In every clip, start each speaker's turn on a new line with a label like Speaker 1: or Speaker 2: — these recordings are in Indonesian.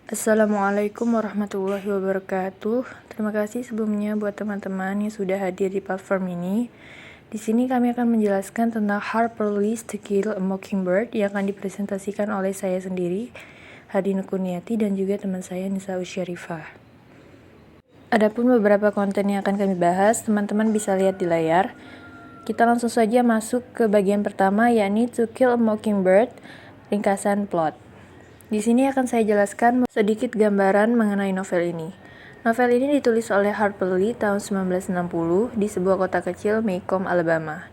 Speaker 1: Assalamualaikum warahmatullahi wabarakatuh. Terima kasih sebelumnya buat teman-teman yang sudah hadir di platform ini. Di sini kami akan menjelaskan tentang Harper Lee's To Kill a Mockingbird yang akan dipresentasikan oleh saya sendiri, Hadina Kurniati, dan juga teman saya Nisa Usyarifah. Adapun beberapa konten yang akan kami bahas, teman-teman bisa lihat di layar. Kita langsung saja masuk ke bagian pertama, yakni To Kill a Mockingbird, ringkasan plot. Di sini akan saya jelaskan sedikit gambaran mengenai novel ini. Novel ini ditulis oleh Harper Lee tahun 1960 di sebuah kota kecil Macomb, Alabama.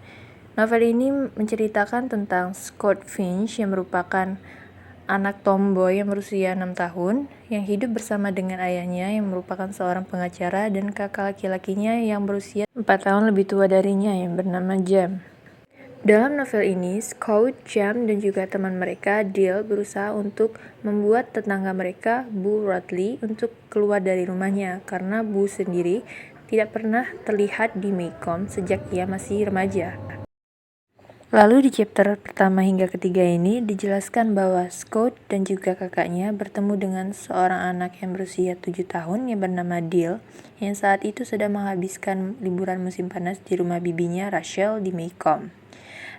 Speaker 1: Novel ini menceritakan tentang Scott Finch yang merupakan anak tomboy yang berusia 6 tahun yang hidup bersama dengan ayahnya yang merupakan seorang pengacara dan kakak laki-lakinya yang berusia 4 tahun lebih tua darinya yang bernama Jem. Dalam novel ini, Scott, Jem, dan juga teman mereka, Dale, berusaha untuk membuat tetangga mereka, Bu Radley, untuk keluar dari rumahnya karena Bu sendiri tidak pernah terlihat di Macomb sejak ia masih remaja. Lalu di chapter pertama hingga ketiga ini dijelaskan bahwa Scott dan juga kakaknya bertemu dengan seorang anak yang berusia 7 tahun yang bernama Dale yang saat itu sedang menghabiskan liburan musim panas di rumah bibinya Rachel di Macomb.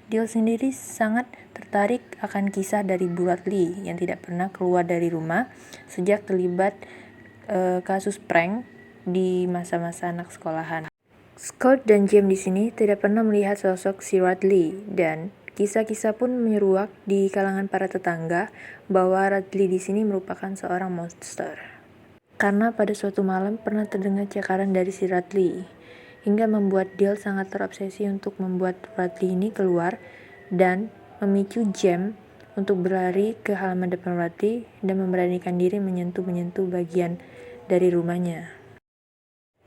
Speaker 1: Dale sendiri sangat tertarik akan kisah dari Bu Radley yang tidak pernah keluar dari rumah sejak terlibat kasus prank di masa-masa anak sekolahan. Scott dan Jem di sini tidak pernah melihat sosok si Radley dan kisah-kisah pun menyeruak di kalangan para tetangga bahwa Radley di sini merupakan seorang monster. Karena pada suatu malam pernah terdengar cakaran dari si Radley, hingga membuat Dale sangat terobsesi untuk membuat Radley ini keluar dan memicu Jem untuk berlari ke halaman depan Radley dan memberanikan diri menyentuh bagian dari rumahnya.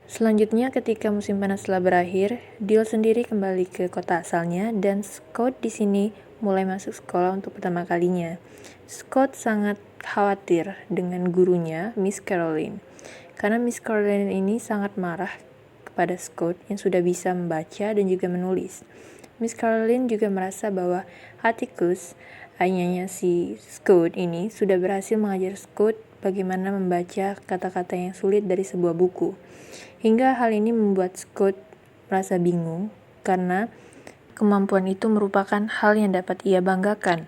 Speaker 1: Selanjutnya, ketika musim panas telah berakhir, Dale sendiri kembali ke kota asalnya dan Scott di sini mulai masuk sekolah untuk pertama kalinya. Scott sangat khawatir dengan gurunya, Miss Caroline, karena Miss Caroline ini sangat marah kepada Scott yang sudah bisa membaca dan juga menulis. Miss Caroline juga merasa bahwa Atticus, ayahnya si Scott ini, sudah berhasil mengajar Scott bagaimana membaca kata-kata yang sulit dari sebuah buku. Hingga hal ini membuat Scott merasa bingung karena kemampuan itu merupakan hal yang dapat ia banggakan.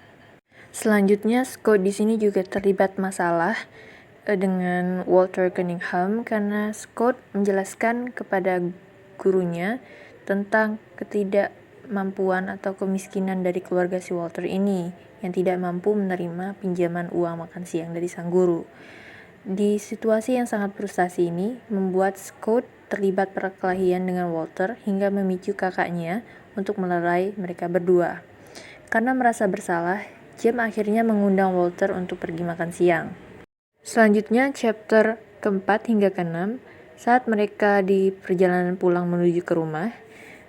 Speaker 1: Selanjutnya, Scott di sini juga terlibat masalah dengan Walter Cunningham karena Scott menjelaskan kepada gurunya tentang ketidakmampuan atau kemiskinan dari keluarga si Walter ini yang tidak mampu menerima pinjaman uang makan siang dari sang guru. Di situasi yang sangat frustasi ini membuat Scott terlibat perkelahian dengan Walter hingga memicu kakaknya untuk melerai mereka berdua. Karena merasa bersalah, Jem akhirnya mengundang Walter untuk pergi makan siang. Selanjutnya, chapter keempat hingga keenam, saat mereka di perjalanan pulang menuju ke rumah,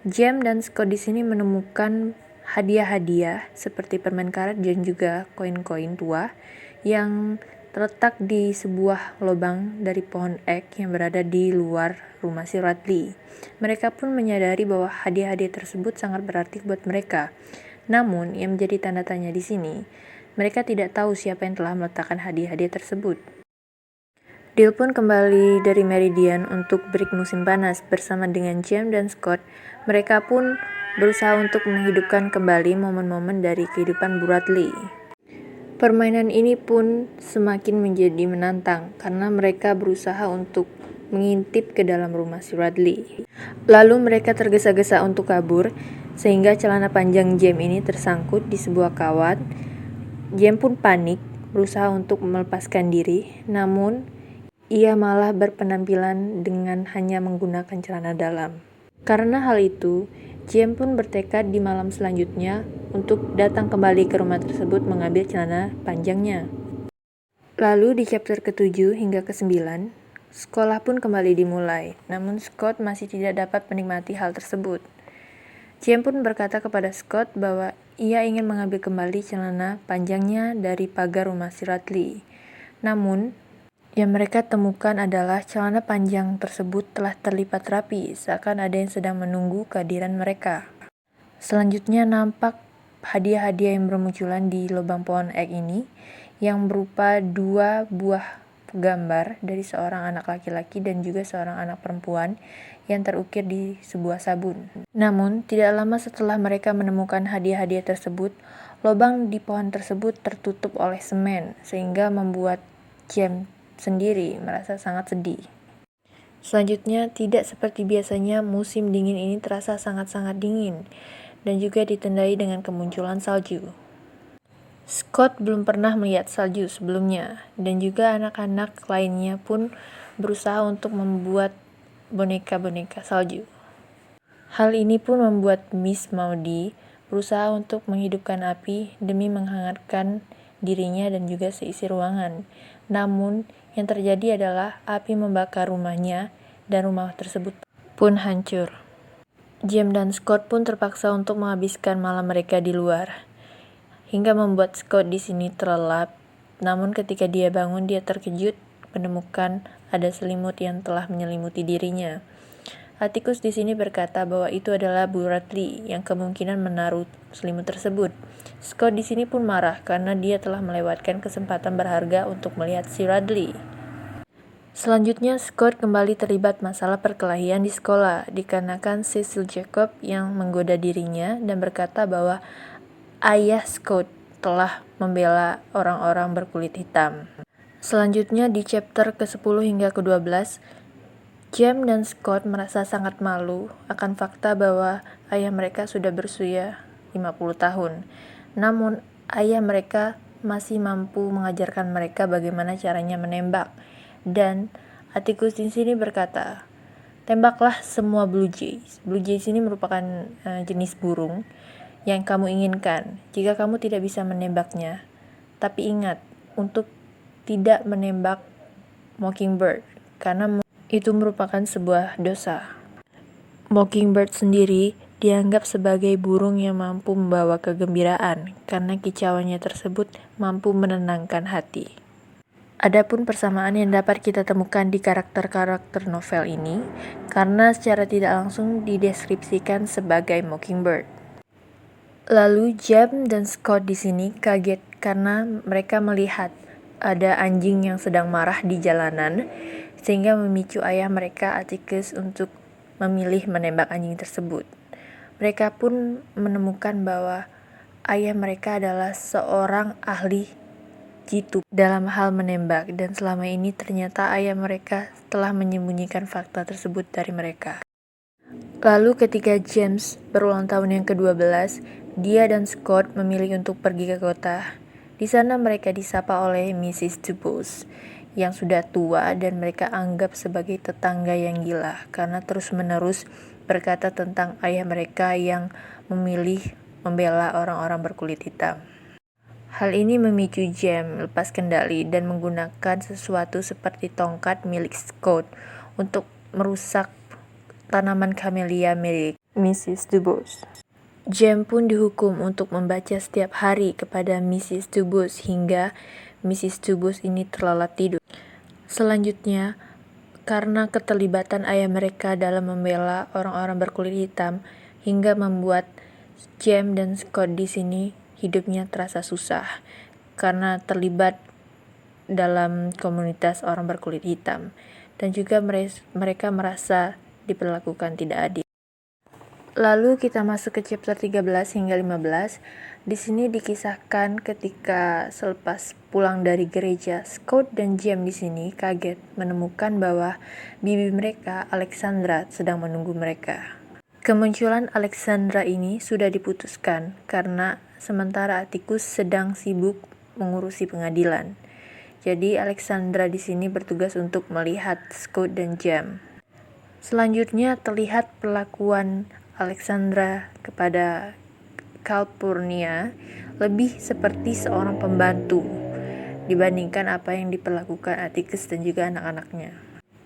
Speaker 1: Jem dan Scott di sini menemukan hadiah-hadiah seperti permen karet dan juga koin-koin tua yang terletak di sebuah lubang dari pohon ek yang berada di luar rumah si Radley. Mereka pun menyadari bahwa hadiah-hadiah tersebut sangat berarti buat mereka. Namun, yang menjadi tanda tanya di sini, mereka tidak tahu siapa yang telah meletakkan hadiah-hadiah tersebut. Dale pun kembali dari Meridian untuk break musim panas bersama dengan Jem dan Scott. Mereka pun berusaha untuk menghidupkan kembali momen-momen dari kehidupan Bu Radley. Permainan ini pun semakin menjadi menantang karena mereka berusaha untuk mengintip ke dalam rumah si Radley. Lalu mereka tergesa-gesa untuk kabur sehingga celana panjang Jem ini tersangkut di sebuah kawat. Jem pun panik, berusaha untuk melepaskan diri, namun ia malah berpenampilan dengan hanya menggunakan celana dalam. Karena hal itu, Jem pun bertekad di malam selanjutnya untuk datang kembali ke rumah tersebut mengambil celana panjangnya. Lalu di chapter ke-7 hingga ke-9, sekolah pun kembali dimulai, namun Scott masih tidak dapat menikmati hal tersebut. Jem pun berkata kepada Scott bahwa ia ingin mengambil kembali celana panjangnya dari pagar rumah si Radley. Namun, yang mereka temukan adalah celana panjang tersebut telah terlipat rapi, seakan ada yang sedang menunggu kehadiran mereka. Selanjutnya nampak hadiah-hadiah yang bermunculan di lubang pohon ek ini, yang berupa 2 buah gambar dari seorang anak laki-laki dan juga seorang anak perempuan yang terukir di sebuah sabun. Namun, tidak lama setelah mereka menemukan hadiah-hadiah tersebut, lubang di pohon tersebut tertutup oleh semen, sehingga membuat James sendiri merasa sangat sedih. Selanjutnya, tidak seperti biasanya, musim dingin ini terasa sangat-sangat dingin dan juga ditandai dengan kemunculan salju. Scott belum pernah melihat salju sebelumnya, dan juga anak-anak lainnya pun berusaha untuk membuat boneka-boneka salju. Hal ini pun membuat Miss Maudie berusaha untuk menghidupkan api demi menghangatkan dirinya dan juga seisi ruangan. Namun, yang terjadi adalah api membakar rumahnya dan rumah tersebut pun hancur. James dan Scott pun terpaksa untuk menghabiskan malam mereka di luar, hingga membuat Scott di sini terlelap. Namun ketika dia bangun, dia terkejut menemukan ada selimut yang telah menyelimuti dirinya. Atticus di sini berkata bahwa itu adalah Bu Radley yang kemungkinan menaruh selimut tersebut. Scott di sini pun marah karena dia telah melewatkan kesempatan berharga untuk melihat si Radley. Selanjutnya, Scott kembali terlibat masalah perkelahian di sekolah dikarenakan Cecil Jacob yang menggoda dirinya dan berkata bahwa ayah Scott telah membela orang-orang berkulit hitam. Selanjutnya di chapter ke-10 hingga ke-12, James dan Scott merasa sangat malu akan fakta bahwa ayah mereka sudah berusia 50 tahun. Namun, ayah mereka masih mampu mengajarkan mereka bagaimana caranya menembak. Dan Atticus di sini berkata, "Tembaklah semua blue jays." Blue jays ini merupakan jenis burung yang kamu inginkan jika kamu tidak bisa menembaknya. Tapi ingat untuk tidak menembak mockingbird karena itu merupakan sebuah dosa. Mockingbird sendiri dianggap sebagai burung yang mampu membawa kegembiraan karena kicauannya tersebut mampu menenangkan hati. Adapun persamaan yang dapat kita temukan di karakter-karakter novel ini karena secara tidak langsung dideskripsikan sebagai mockingbird. Lalu James dan Scott di sini kaget karena mereka melihat ada anjing yang sedang marah di jalanan sehingga memicu ayah mereka Atticus untuk memilih menembak anjing tersebut. Mereka pun menemukan bahwa ayah mereka adalah seorang ahli jitu dalam hal menembak dan selama ini ternyata ayah mereka telah menyembunyikan fakta tersebut dari mereka. Lalu ketika James berulang tahun yang ke-12, dia dan Scott memilih untuk pergi ke kota. Di sana mereka disapa oleh Mrs. Dubose yang sudah tua dan mereka anggap sebagai tetangga yang gila karena terus-menerus berkata tentang ayah mereka yang memilih membela orang-orang berkulit hitam. Hal ini memicu James lepas kendali dan menggunakan sesuatu seperti tongkat milik Scott untuk merusak tanaman camellia milik Mrs. Dubose. James pun dihukum untuk membaca setiap hari kepada Mrs. Dubose hingga Mrs. Dubose ini terlelap tidur. Selanjutnya, karena keterlibatan ayah mereka dalam membela orang-orang berkulit hitam hingga membuat James dan Scott di sini hidupnya terasa susah karena terlibat dalam komunitas orang berkulit hitam dan juga mereka merasa diperlakukan tidak adil. Lalu kita masuk ke chapter 13 hingga 15. Di sini dikisahkan ketika selepas pulang dari gereja, Scott dan James di sini kaget menemukan bahwa bibi mereka, Alexandra, sedang menunggu mereka. Kemunculan Alexandra ini sudah diputuskan karena sementara Atticus sedang sibuk mengurusi pengadilan. Jadi Alexandra di sini bertugas untuk melihat Scott dan James. Selanjutnya terlihat perlakuan Alexandra kepada Calpurnia lebih seperti seorang pembantu dibandingkan apa yang diperlakukan Atticus dan juga anak-anaknya.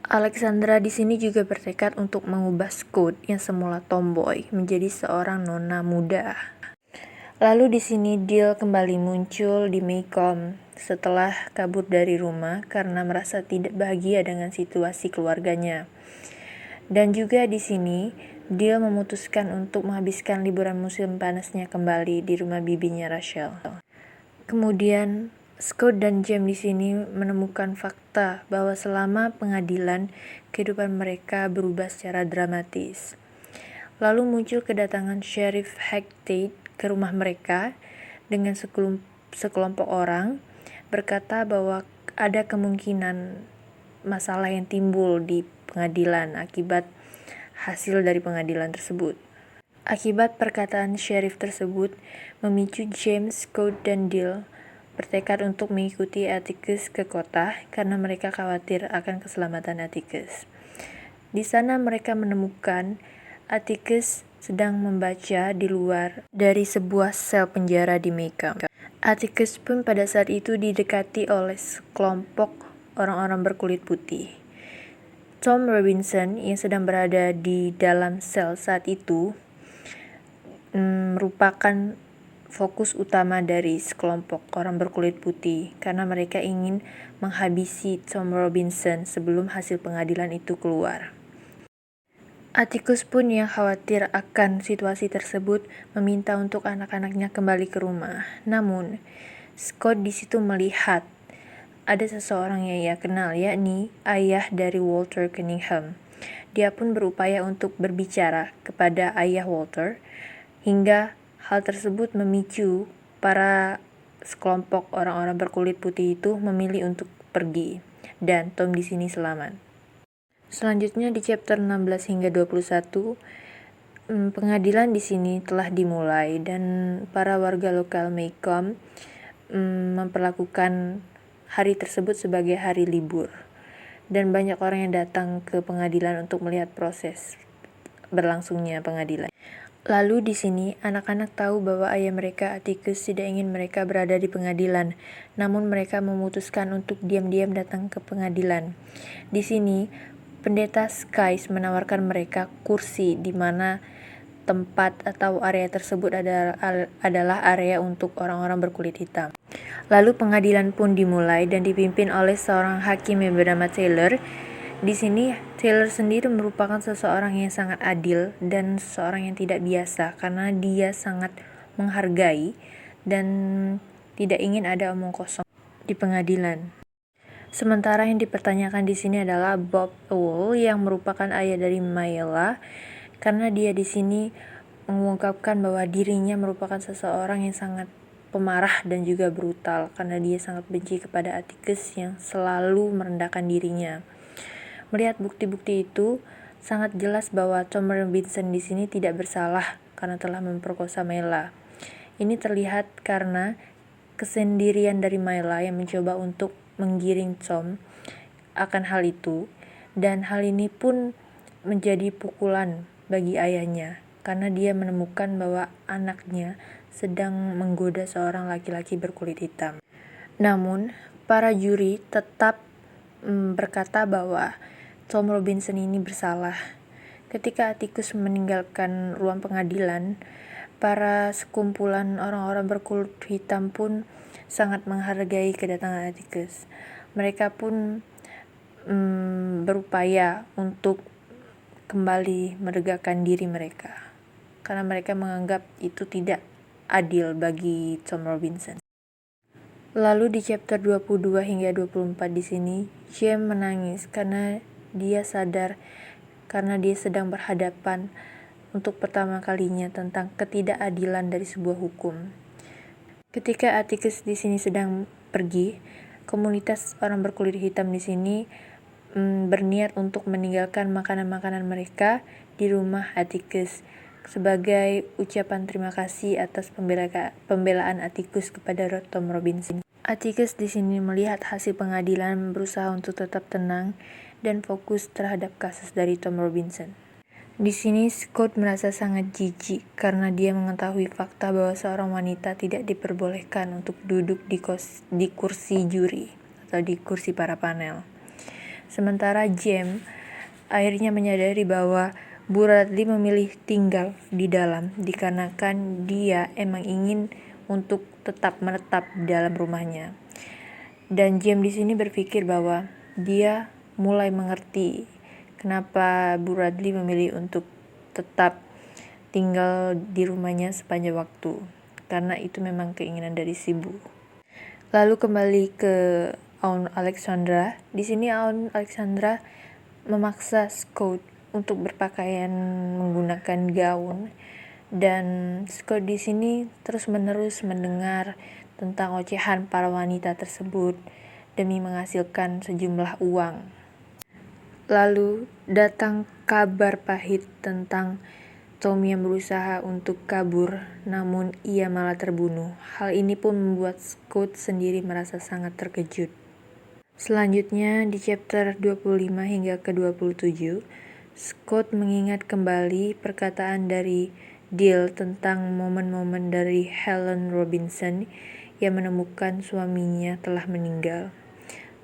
Speaker 1: Alexandra di sini juga bertekad untuk mengubah Scott yang semula tomboy menjadi seorang nona muda. Lalu di sini Dill kembali muncul di Maycomb setelah kabur dari rumah karena merasa tidak bahagia dengan situasi keluarganya. Dan juga di sini Dill memutuskan untuk menghabiskan liburan musim panasnya kembali di rumah bibinya Rachel. Kemudian Scott dan James di sini menemukan fakta bahwa selama pengadilan, kehidupan mereka berubah secara dramatis. Lalu muncul kedatangan Sheriff Hecate ke rumah mereka dengan sekelompok orang, berkata bahwa ada kemungkinan masalah yang timbul di pengadilan akibat hasil dari pengadilan tersebut. Akibat perkataan sheriff tersebut, memicu James, Scott, dan Dill bertekad untuk mengikuti Atticus ke kota karena mereka khawatir akan keselamatan Atticus. Di sana mereka menemukan Atticus sedang membaca di luar dari sebuah sel penjara di Maycomb. Atticus pun pada saat itu didekati oleh sekelompok orang-orang berkulit putih. Tom Robinson yang sedang berada di dalam sel saat itu merupakan fokus utama dari sekelompok orang berkulit putih karena mereka ingin menghabisi Tom Robinson sebelum hasil pengadilan itu keluar. Atticus pun yang khawatir akan situasi tersebut meminta untuk anak-anaknya kembali ke rumah. Namun, Scott di situ melihat ada seseorang yang ia kenal, yakni ayah dari Walter Cunningham. Dia pun berupaya untuk berbicara kepada ayah Walter, hingga hal tersebut memicu para sekelompok orang-orang berkulit putih itu memilih untuk pergi, dan Tom di sini selamat. Selanjutnya di chapter 16 hingga 21, pengadilan di sini telah dimulai dan para warga lokal Maycomb memperlakukan hari tersebut sebagai hari libur. Dan banyak orang yang datang ke pengadilan untuk melihat proses berlangsungnya pengadilan. Lalu di sini, anak-anak tahu bahwa ayah mereka, Atticus, tidak ingin mereka berada di pengadilan, namun mereka memutuskan untuk diam-diam datang ke pengadilan. Di sini, pendeta Skies menawarkan mereka kursi di mana tempat atau area tersebut adalah area untuk orang-orang berkulit hitam. Lalu pengadilan pun dimulai dan dipimpin oleh seorang hakim yang bernama Taylor. Di sini, Taylor sendiri merupakan seseorang yang sangat adil dan seseorang yang tidak biasa karena dia sangat menghargai dan tidak ingin ada omong kosong di pengadilan. Sementara yang dipertanyakan di sini adalah Bob Ewell yang merupakan ayah dari Mayla, karena dia di sini mengungkapkan bahwa dirinya merupakan seseorang yang sangat pemarah dan juga brutal karena dia sangat benci kepada Atticus yang selalu merendahkan dirinya. Melihat bukti-bukti itu, sangat jelas bahwa Tom Robinson di sini tidak bersalah karena telah memperkosa Mayla. Ini terlihat karena kesendirian dari Mayla yang mencoba untuk menggiring Tom akan hal itu, dan hal ini pun menjadi pukulan bagi ayahnya karena dia menemukan bahwa anaknya sedang menggoda seorang laki-laki berkulit hitam. Namun, para juri tetap berkata bahwa Tom Robinson ini bersalah. Ketika Atticus meninggalkan ruang pengadilan, para sekumpulan orang-orang berkulit hitam pun sangat menghargai kedatangan Atticus. Mereka pun berupaya untuk kembali meregakkan diri mereka karena mereka menganggap itu tidak adil bagi Tom Robinson. Lalu di chapter 22 hingga 24 di sini, James menangis karena dia sadar karena dia sedang berhadapan untuk pertama kalinya tentang ketidakadilan dari sebuah hukum. Ketika Atticus di sini sedang pergi, komunitas orang berkulit hitam di sini berniat untuk meninggalkan makanan-makanan mereka di rumah Atticus sebagai ucapan terima kasih atas pembelaan Atticus kepada Tom Robinson. Atticus di sini melihat hasil pengadilan, berusaha untuk tetap tenang dan fokus terhadap kasus dari Tom Robinson. Di sini Scott merasa sangat jijik karena dia mengetahui fakta bahwa seorang wanita tidak diperbolehkan untuk duduk di kursi juri atau di kursi para panel. Sementara James akhirnya menyadari bahwa Bradley memilih tinggal di dalam dikarenakan dia emang ingin untuk tetap menetap di dalam rumahnya. Dan James di sini berpikir bahwa dia mulai mengerti kenapa Bradley memilih untuk tetap tinggal di rumahnya sepanjang waktu, karena itu memang keinginan dari si Bu. Lalu kembali ke Aun Alexandra. Di sini Aun Alexandra memaksa Scott untuk berpakaian menggunakan gaun, dan Scott di sini terus-menerus mendengar tentang ocehan para wanita tersebut demi menghasilkan sejumlah uang. Lalu datang kabar pahit tentang Tom yang berusaha untuk kabur, namun ia malah terbunuh. Hal ini pun membuat Scott sendiri merasa sangat terkejut. Selanjutnya di chapter 25 hingga ke 27, Scott mengingat kembali perkataan dari Dale tentang momen-momen dari Helen Robinson yang menemukan suaminya telah meninggal.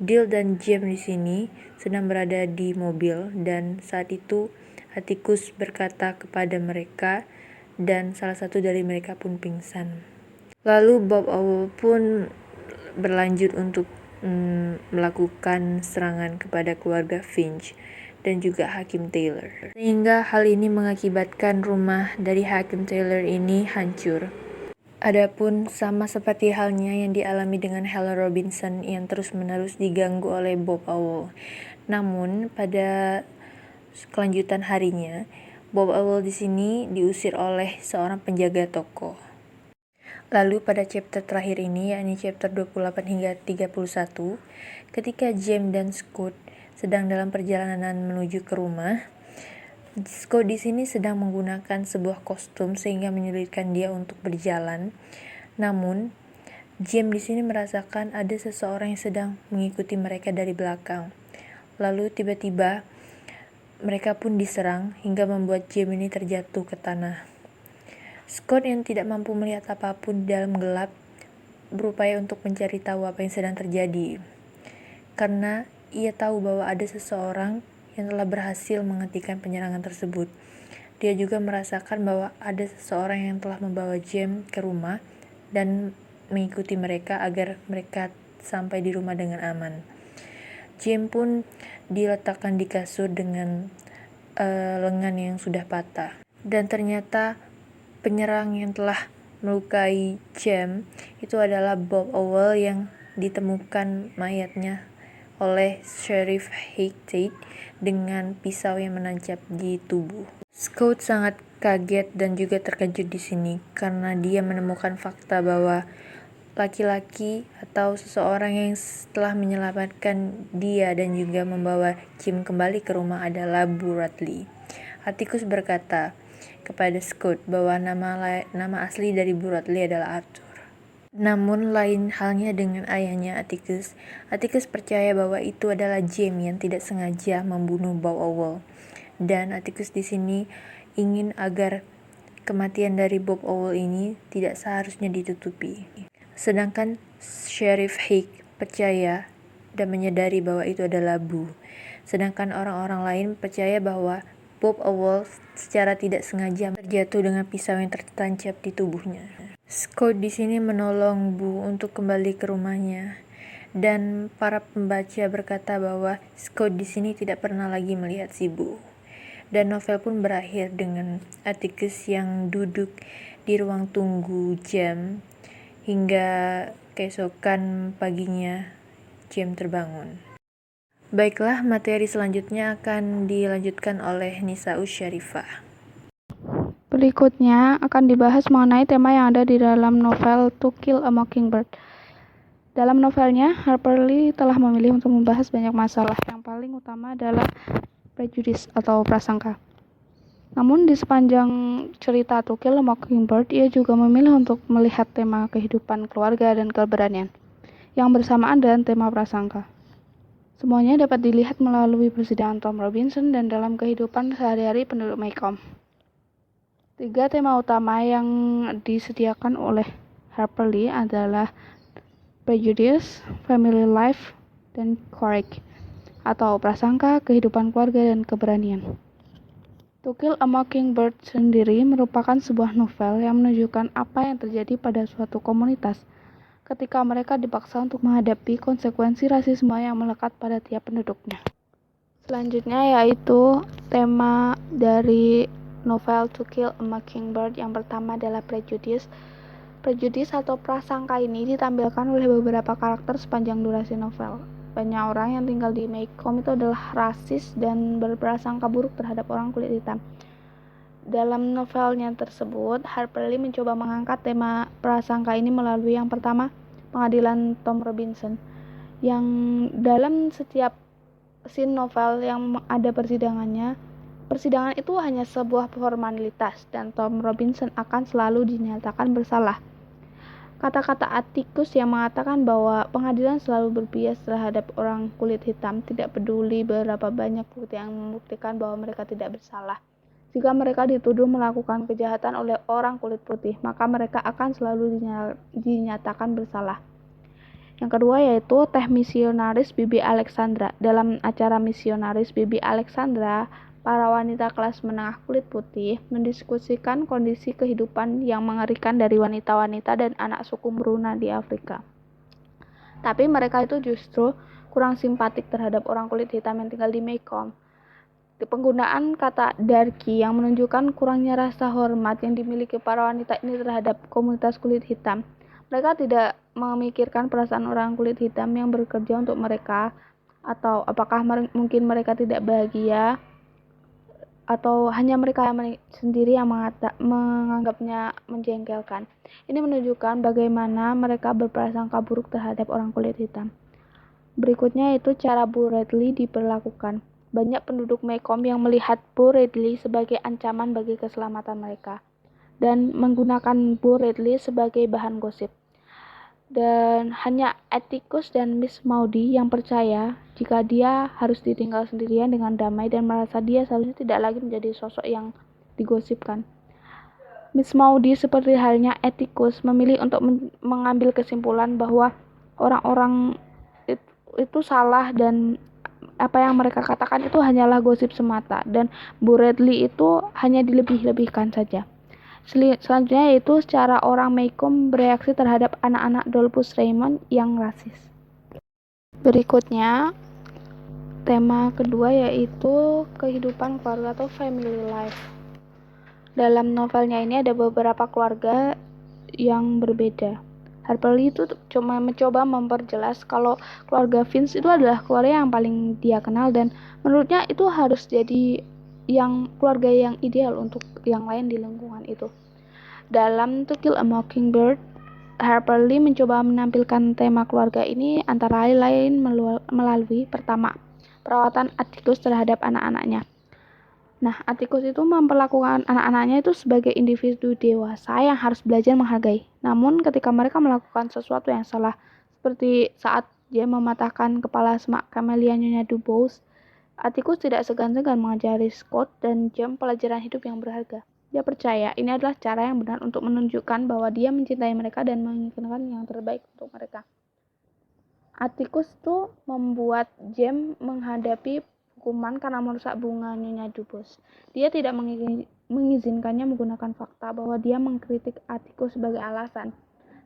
Speaker 1: Dale dan James di sini sedang berada di mobil, dan saat itu Atticus berkata kepada mereka dan salah satu dari mereka pun pingsan. Lalu Bob Owell pun berlanjut untuk melakukan serangan kepada keluarga Finch dan juga Hakim Taylor. Sehingga hal ini mengakibatkan rumah dari Hakim Taylor ini hancur. Adapun sama seperti halnya yang dialami dengan Helen Robinson yang terus-menerus diganggu oleh Bob Owell. Namun pada kelanjutan harinya, Bob Owell di sini diusir oleh seorang penjaga toko. Lalu pada chapter terakhir ini, yakni chapter 28 hingga 31, ketika James dan Scott sedang dalam perjalanan menuju ke rumah, Scott di sini sedang menggunakan sebuah kostum sehingga menyulitkan dia untuk berjalan. Namun, James di sini merasakan ada seseorang yang sedang mengikuti mereka dari belakang. Lalu tiba-tiba mereka pun diserang hingga membuat James ini terjatuh ke tanah. Scott yang tidak mampu melihat apapun di dalam gelap berupaya untuk mencari tahu apa yang sedang terjadi. Karena ia tahu bahwa ada seseorang yang telah berhasil menghentikan penyerangan tersebut. Dia juga merasakan bahwa ada seseorang yang telah membawa James ke rumah dan mengikuti mereka agar mereka sampai di rumah dengan aman. James pun diletakkan di kasur dengan lengan yang sudah patah. Dan ternyata penyerang yang telah melukai James itu adalah Bob Owell yang ditemukan mayatnya oleh Sheriff Hickey dengan pisau yang menancap di tubuh. Scott sangat kaget dan juga terkejut di sini karena dia menemukan fakta bahwa laki-laki atau seseorang yang telah menyelamatkan dia dan juga membawa Jim kembali ke rumah adalah Bu Radley. Atticus berkata kepada Scott bahwa nama asli dari Bu Radley adalah Arthur. Namun lain halnya dengan ayahnya Atticus. Atticus percaya bahwa itu adalah James yang tidak sengaja membunuh Bob Owell. Dan Atticus di sini ingin agar kematian dari Bob Owell ini tidak seharusnya ditutupi. Sedangkan Sheriff Hick percaya dan menyadari bahwa itu adalah Bu. Sedangkan orang-orang lain percaya bahwa Bob Owell secara tidak sengaja terjatuh dengan pisau yang tertancap di tubuhnya. Scott di sini menolong Bu untuk kembali ke rumahnya, dan para pembaca berkata bahwa Scott di sini tidak pernah lagi melihat si Bu. Dan novel pun berakhir dengan Atticus yang duduk di ruang tunggu James hingga keesokan paginya James terbangun. Baiklah, materi selanjutnya akan dilanjutkan oleh Nisa Usyarifah.
Speaker 2: Berikutnya akan dibahas mengenai tema yang ada di dalam novel To Kill a Mockingbird. Dalam novelnya, Harper Lee telah memilih untuk membahas banyak masalah. Yang paling utama adalah prejudice atau prasangka. Namun di sepanjang cerita To Kill a Mockingbird, ia juga memilih untuk melihat tema kehidupan keluarga dan keberanian yang bersamaan dengan tema prasangka. Semuanya dapat dilihat melalui persidangan Tom Robinson dan dalam kehidupan sehari-hari penduduk Maycomb. 3 tema utama yang disediakan oleh Harper Lee adalah prejudice, family life, dan courage atau prasangka, kehidupan keluarga, dan keberanian. To Kill a Mockingbird sendiri merupakan sebuah novel yang menunjukkan apa yang terjadi pada suatu komunitas ketika mereka dipaksa untuk menghadapi konsekuensi rasisme yang melekat pada tiap penduduknya. Selanjutnya yaitu tema dari novel To Kill a Mockingbird yang pertama adalah prejudice. Prejudis atau prasangka ini ditampilkan oleh beberapa karakter sepanjang durasi novel. Banyak orang yang tinggal di Maycomb itu adalah rasis dan berprasangka buruk terhadap orang kulit hitam. Dalam novelnya tersebut, Harper Lee mencoba mengangkat tema prasangka ini melalui yang pertama, pengadilan Tom Robinson. Yang dalam setiap scene novel yang ada persidangannya, persidangan itu hanya sebuah formalitas dan Tom Robinson akan selalu dinyatakan bersalah. Kata-kata Atticus yang mengatakan bahwa pengadilan selalu berbias terhadap orang kulit hitam tidak peduli berapa banyak bukti yang membuktikan bahwa mereka tidak bersalah. Jika mereka dituduh melakukan kejahatan oleh orang kulit putih, maka mereka akan selalu dinyatakan bersalah. Yang kedua yaitu Teh Misionaris Bibi Alexandra. Dalam acara Misionaris Bibi Alexandra, para wanita kelas menengah kulit putih mendiskusikan kondisi kehidupan yang mengerikan dari wanita-wanita dan anak suku Meruna di Afrika. Tapi mereka itu justru kurang simpatik terhadap orang kulit hitam yang tinggal di Maycomb. Penggunaan kata darky yang menunjukkan kurangnya rasa hormat yang dimiliki para wanita ini terhadap komunitas kulit hitam. Mereka tidak memikirkan perasaan orang kulit hitam yang bekerja untuk mereka, atau apakah mungkin mereka tidak bahagia, atau hanya mereka sendiri yang menganggapnya menjengkelkan. Ini menunjukkan bagaimana mereka berprasangka buruk terhadap orang kulit hitam. Berikutnya itu cara Bu Radley diperlakukan. Banyak penduduk Maycomb yang melihat Bu Radley sebagai ancaman bagi keselamatan mereka dan menggunakan Bu Radley sebagai bahan gosip. Dan hanya Atticus dan Miss Maudie yang percaya jika dia harus ditinggal sendirian dengan damai dan merasa dia seharusnya tidak lagi menjadi sosok yang digosipkan. Miss Maudie seperti halnya Atticus memilih untuk mengambil kesimpulan bahwa orang-orang itu salah dan apa yang mereka katakan itu hanyalah gosip semata dan Bu Radley itu hanya dilebih-lebihkan saja. Selanjutnya yaitu secara orang Maycomb bereaksi terhadap anak-anak Dolphus Raymond yang rasis. Berikutnya, tema kedua yaitu kehidupan keluarga atau family life. Dalam novelnya ini ada beberapa keluarga yang berbeda. Harper Lee itu cuma mencoba memperjelas kalau keluarga Vince itu adalah keluarga yang paling dia kenal dan menurutnya itu harus jadi yang keluarga yang ideal untuk yang lain di lingkungan itu. Dalam To Kill a Mockingbird, Harper Lee mencoba menampilkan tema keluarga ini antara lain melalui pertama, perawatan Atticus terhadap anak-anaknya. Nah, Atticus itu memperlakukan anak-anaknya itu sebagai individu dewasa yang harus belajar menghargai. Namun ketika mereka melakukan sesuatu yang salah, seperti saat dia mematahkan kepala semak Camellia Nyonya Dubose, Atticus tidak segan-segan mengajari Scott dan Jem pelajaran hidup yang berharga. Dia percaya ini adalah cara yang benar untuk menunjukkan bahwa dia mencintai mereka dan menginginkan yang terbaik untuk mereka. Atticus itu membuat Jem menghadapi hukuman karena merusak bunga Nyonya Dubose. Dia tidak mengizinkannya menggunakan fakta bahwa dia mengkritik Atticus sebagai alasan.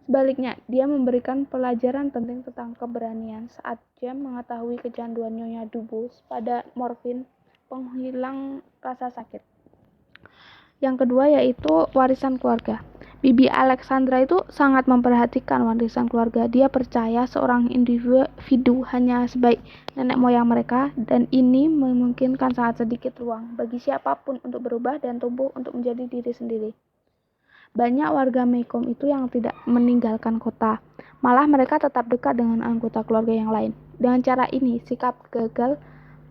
Speaker 2: Sebaliknya, dia memberikan pelajaran penting tentang keberanian saat Jem mengetahui kecanduan Nyonya Dubose pada morfin penghilang rasa sakit. Yang kedua yaitu warisan keluarga. Bibi Alexandra itu sangat memperhatikan warisan keluarga. Dia percaya seorang individu hanya sebaik nenek moyang mereka dan ini memungkinkan sangat sedikit ruang bagi siapapun untuk berubah dan tumbuh untuk menjadi diri sendiri. Banyak warga Maycomb itu yang tidak meninggalkan kota, malah mereka tetap dekat dengan anggota keluarga yang lain. Dengan cara ini, sikap gagal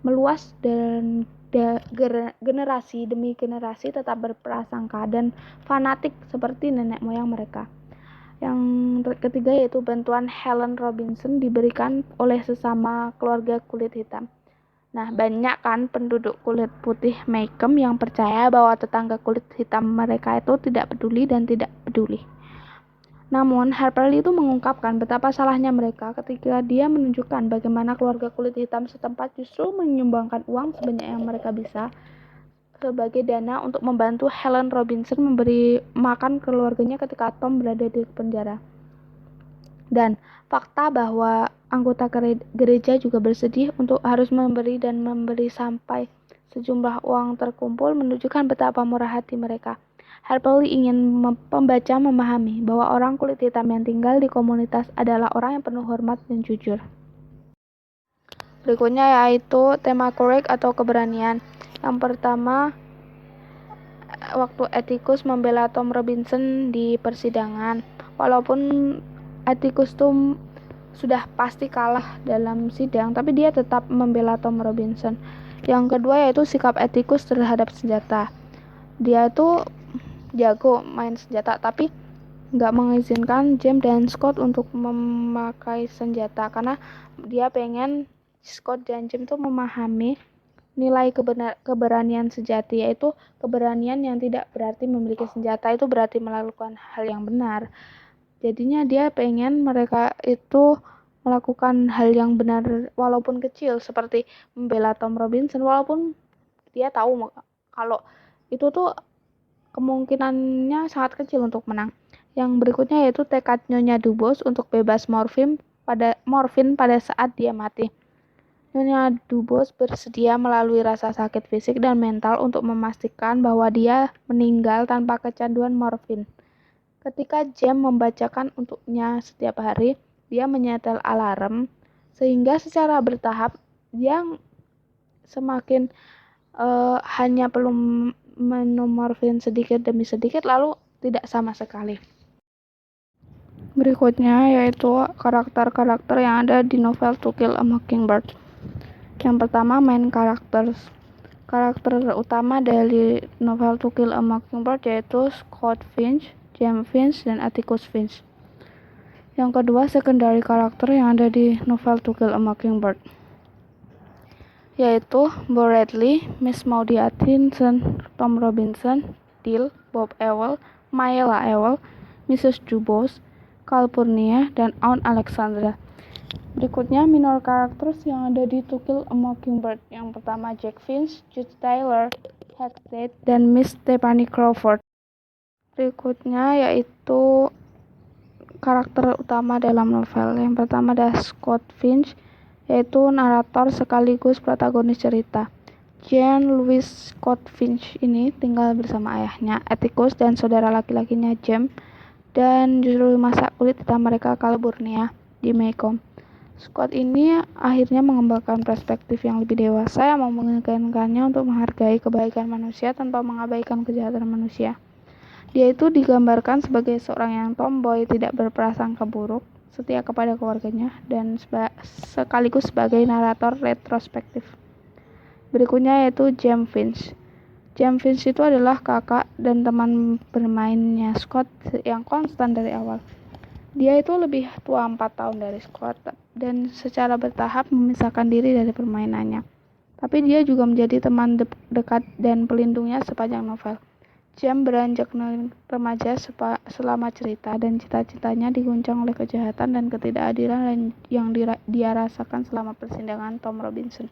Speaker 2: meluas dan generasi demi generasi tetap berprasangka dan fanatik seperti nenek moyang mereka. Yang ketiga yaitu bantuan Helen Robinson diberikan oleh sesama keluarga kulit hitam. Nah, banyak kan penduduk kulit putih Maycomb yang percaya bahwa tetangga kulit hitam mereka itu tidak peduli dan tidak peduli. Namun, Harper Lee itu mengungkapkan betapa salahnya mereka ketika dia menunjukkan bagaimana keluarga kulit hitam setempat justru menyumbangkan uang sebanyak yang mereka bisa sebagai dana untuk membantu Helen Robinson memberi makan keluarganya ketika Tom berada di penjara. Dan fakta bahwa anggota gereja juga bersedih untuk harus memberi sampai sejumlah uang terkumpul menunjukkan betapa murah hati mereka. Harper Lee ingin pembaca memahami bahwa orang kulit hitam yang tinggal di komunitas adalah orang yang penuh hormat dan jujur. Berikutnya yaitu tema courage atau keberanian. Yang pertama, waktu Atticus membela Tom Robinson di persidangan. Walaupun Atticus tuh sudah pasti kalah dalam sidang, tapi dia tetap membela Tom Robinson. Yang kedua yaitu sikap Atticus terhadap senjata. Dia itu jago main senjata, tapi nggak mengizinkan James dan Scott untuk memakai senjata karena dia pengen Scott dan James itu memahami nilai keberanian sejati, yaitu keberanian yang tidak berarti memiliki senjata itu berarti melakukan hal yang benar. Jadinya dia pengen mereka itu melakukan hal yang benar walaupun kecil, seperti membela Tom Robinson walaupun dia tahu kalau itu tuh kemungkinannya sangat kecil untuk menang. Yang berikutnya yaitu tekad Nyonya Dubose untuk bebas morfin pada saat dia mati. Nyonya Dubose bersedia melalui rasa sakit fisik dan mental untuk memastikan bahwa dia meninggal tanpa kecanduan morfin. Ketika James membacakan untuknya setiap hari, dia menyetel alarm sehingga secara bertahap dia semakin hanya perlu minum morfin sedikit demi sedikit lalu tidak sama sekali. Berikutnya yaitu karakter-karakter yang ada di novel To Kill a Mockingbird. Yang pertama, main karakter. Karakter utama dari novel To Kill a Mockingbird yaitu Scott Finch, James Finch, dan Atticus Finch. Yang kedua, secondary karakter yang ada di novel To Kill a Mockingbird yaitu Bo Radley, Miss Maudie Atkinson, Tom Robinson, Dill, Bob Ewell, Mayla Ewell, Mrs. Dubose, Calpurnia, dan Aunt Alexandra. Berikutnya minor characters yang ada di To Kill a Mockingbird. Yang pertama Jack Finch, Jude Taylor, Hecate, dan Miss Stephanie Crawford. Berikutnya yaitu karakter utama dalam novel. Yang pertama ada Scott Finch, yaitu narator sekaligus protagonis cerita. Jean Louis Scott Finch ini tinggal bersama ayahnya, Atticus, dan saudara laki-lakinya James, dan juru masak kulit hitam mereka Calpurnia di Maycomb. Scott ini akhirnya mengembangkan perspektif yang lebih dewasa yang memungkinkannya untuk menghargai kebaikan manusia tanpa mengabaikan kejahatan manusia. Dia itu digambarkan sebagai seorang yang tomboy, tidak berprasangka buruk, setia kepada keluarganya, dan sekaligus sebagai narator retrospektif. Berikutnya yaitu James Finch. James Finch itu adalah kakak dan teman bermainnya Scott yang konstan dari awal. Dia itu lebih tua 4 tahun dari Scott dan secara bertahap memisahkan diri dari permainannya. Tapi dia juga menjadi teman dekat dan pelindungnya sepanjang novel. James beranjak remaja selama cerita dan cita-citanya diguncang oleh kejahatan dan ketidakadilan yang dia rasakan selama persidangan Tom Robinson.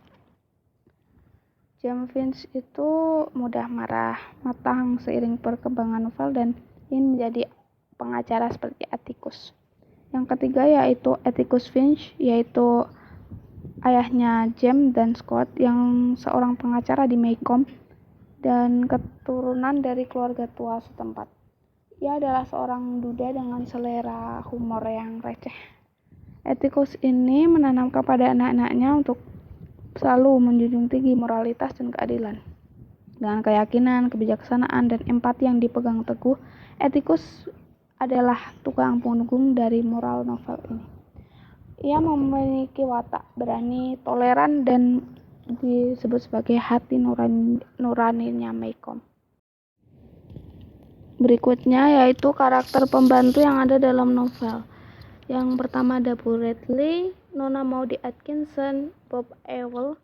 Speaker 2: James Finch itu mudah marah, matang seiring perkembangan novel dan ingin menjadi pengacara seperti Atticus. Yang ketiga yaitu Atticus Finch, yaitu ayahnya James dan Scott yang seorang pengacara di Maycomb dan keturunan dari keluarga tua setempat. Ia adalah seorang duda dengan selera humor yang receh. Atticus ini menanamkan pada anak-anaknya untuk selalu menjunjung tinggi moralitas dan keadilan. Dengan keyakinan, kebijaksanaan, dan empati yang dipegang teguh, Atticus adalah tukang punggung dari moral novel ini. Ia memiliki watak berani, toleran, dan disebut sebagai hati nuraninya Maycomb. Berikutnya yaitu karakter pembantu yang ada dalam novel. Yang pertama ada Bo Radley, Nona Maudie Atkinson, Bob Ewell,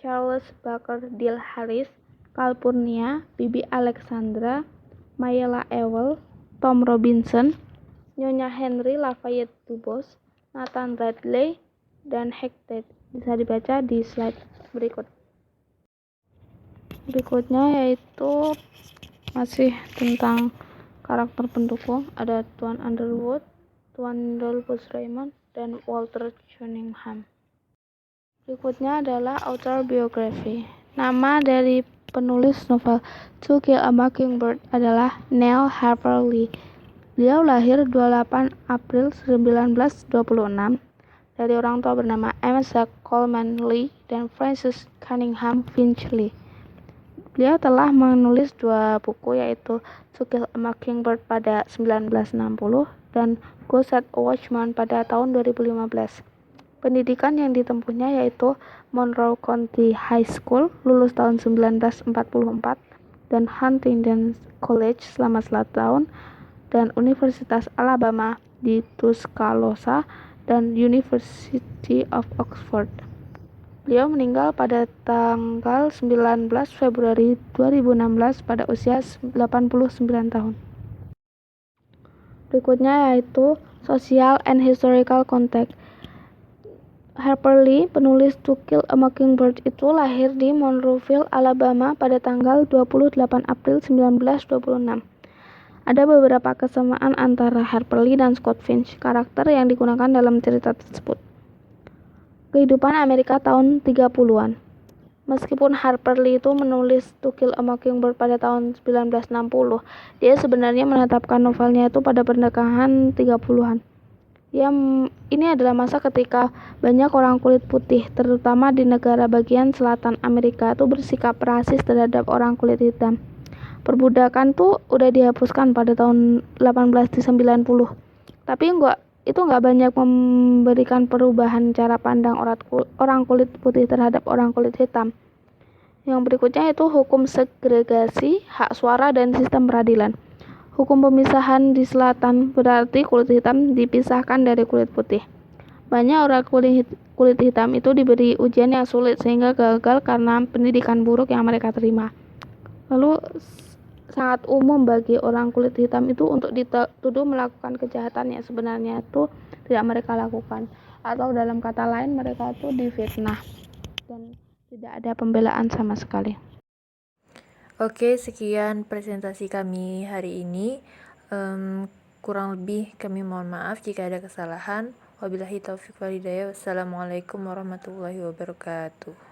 Speaker 2: Charles Baker Dill Harris, Calpurnia, Bibi Alexandra, Mayla Ewell, Tom Robinson, Nyonya Henry Lafayette Dubose, Nathan Radley, dan Hecate. Bisa dibaca di slide berikut. Berikutnya yaitu masih tentang karakter pendukung. Ada Tuan Underwood, Tuan Dolphus Raymond, dan Walter Cunningham. Berikutnya adalah author biography. Nama dari penulis novel To Kill a Mockingbird adalah Neil Harper Lee. Beliau lahir 28 April 1926 dari orang tua bernama Asa Coleman Lee dan Frances Cunningham Finch Lee. Beliau telah menulis 2 buku, yaitu To Kill a Mockingbird pada 1960 dan Ghost at Watchman pada tahun 2015. Pendidikan yang ditempuhnya yaitu Monroe County High School lulus tahun 1944 dan Huntingdon College selama 1 tahun dan Universitas Alabama di Tuscaloosa dan University of Oxford. Beliau meninggal pada tanggal 19 Februari 2016 pada usia 89 tahun. Berikutnya yaitu Social and Historical Context. Harper Lee, penulis To Kill a Mockingbird itu lahir di Monroeville, Alabama pada tanggal 28 April 1926. Ada beberapa kesamaan antara Harper Lee dan Scott Finch, karakter yang digunakan dalam cerita tersebut. Kehidupan Amerika tahun 30-an. Meskipun Harper Lee itu menulis To Kill a Mockingbird pada tahun 1960, dia sebenarnya menetapkan novelnya itu pada pertengahan 30-an. Ini adalah masa ketika banyak orang kulit putih, terutama di negara bagian selatan Amerika, itu bersikap rasis terhadap orang kulit hitam. Perbudakan tuh udah dihapuskan pada tahun 1890. Tapi itu nggak banyak memberikan perubahan cara pandang orang kulit putih terhadap orang kulit hitam. Yang berikutnya itu hukum segregasi, hak suara, dan sistem peradilan. Hukum pemisahan di selatan berarti kulit hitam dipisahkan dari kulit putih. Banyak orang kulit hitam itu diberi ujian yang sulit sehingga gagal karena pendidikan buruk yang mereka terima. Lalu sangat umum bagi orang kulit hitam itu untuk dituduh melakukan kejahatan yang sebenarnya itu tidak mereka lakukan, atau dalam kata lain mereka itu difitnah dan tidak ada pembelaan sama sekali.
Speaker 1: Oke, sekian presentasi kami hari ini. Kurang lebih kami mohon maaf jika ada kesalahan. Wabillahi taufiq walhidayah. Wassalamualaikum warahmatullahi wabarakatuh.